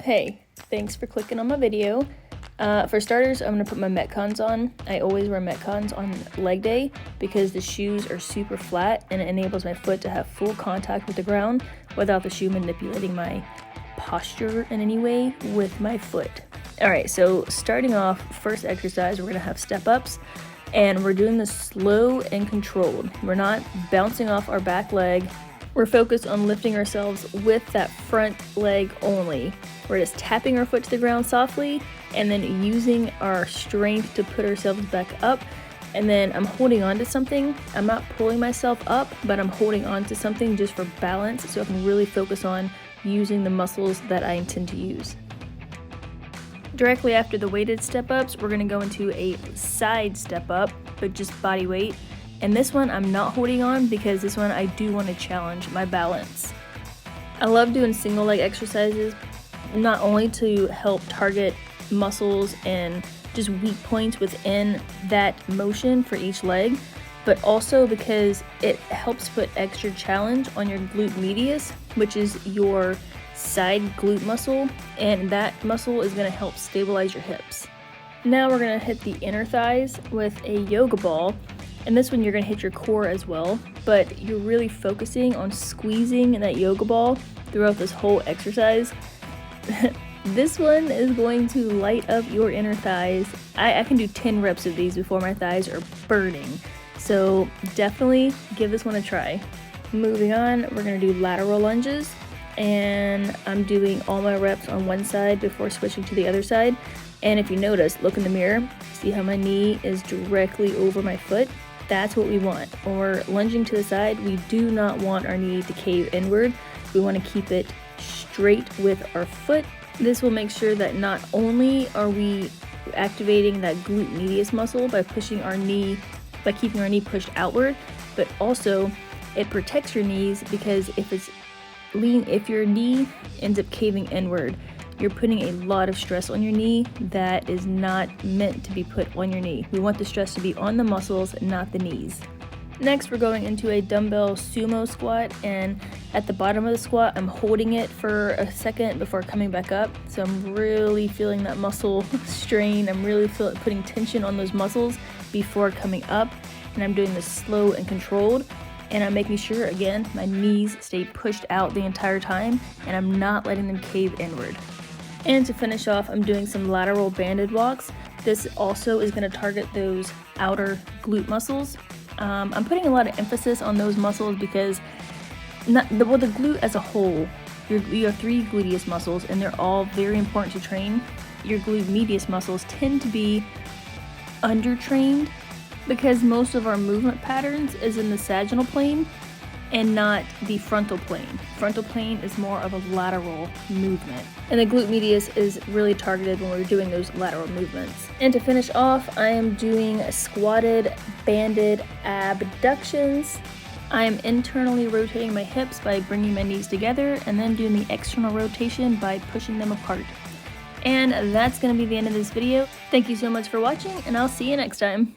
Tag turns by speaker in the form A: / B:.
A: Hey, thanks for clicking on my video. For starters, I'm going to put my Metcons on. I always wear Metcons on leg day because the shoes are super flat and it enables my foot to have full contact with the ground without the shoe manipulating my posture in any way with my foot. Alright, so starting off, first exercise, we're going to have step-ups, and we're doing this slow and controlled. We're not bouncing off our back leg. We're focused on lifting ourselves with that front leg only. We're just tapping our foot to the ground softly and then using our strength to put ourselves back up. And then I'm holding on to something. I'm not pulling myself up, but I'm holding on to something just for balance so I can really focus on using the muscles that I intend to use. Directly after the weighted step-ups, we're going to go into a side step-up, but just body weight. And this one I'm not holding on because this one I do want to challenge my balance. I love doing single leg exercises, not only to help target muscles and just weak points within that motion for each leg, but also because it helps put extra challenge on your glute medius, which is your side glute muscle, and that muscle is going to help stabilize your hips. Now we're going to hit the inner thighs with a yoga ball, and this one you're going to hit your core as well, but you're really focusing on squeezing that yoga ball throughout this whole exercise. This one is going to light up your inner thighs. I can do 10 reps of these before my thighs are burning, so definitely give this one a try. Moving on, we're going to do lateral lunges, and I'm doing all my reps on one side before switching to the other side. And if you notice, look in the mirror, see how my knee is directly over my foot? That's what we want. When we're lunging to the side, we do not want our knee to cave inward. We want to keep it straight with our foot. This will make sure that not only are we activating that glute medius muscle by keeping our knee pushed outward, but also it protects your knees, because if your knee ends up caving inward, you're putting a lot of stress on your knee that is not meant to be put on your knee. We want the stress to be on the muscles, not the knees. Next, we're going into a dumbbell sumo squat, and at the bottom of the squat, I'm holding it for a second before coming back up. So I'm really feeling that muscle strain. I'm really putting tension on those muscles before coming up, and I'm doing this slow and controlled. And I'm making sure, again, my knees stay pushed out the entire time, and I'm not letting them cave inward. And to finish off, I'm doing some lateral banded walks. This also is going to target those outer glute muscles. I'm putting a lot of emphasis on those muscles because the glute as a whole, you have 3 gluteus muscles, and they're all very important to train. Your glute medius muscles tend to be undertrained because most of our movement patterns is in the sagittal plane and not the frontal plane. Frontal plane is more of a lateral movement, and the glute medius is really targeted when we're doing those lateral movements. And to finish off, I am doing squatted banded abductions. I am internally rotating my hips by bringing my knees together and then doing the external rotation by pushing them apart. And that's going to be the end of this video. Thank you so much for watching, and I'll see you next time.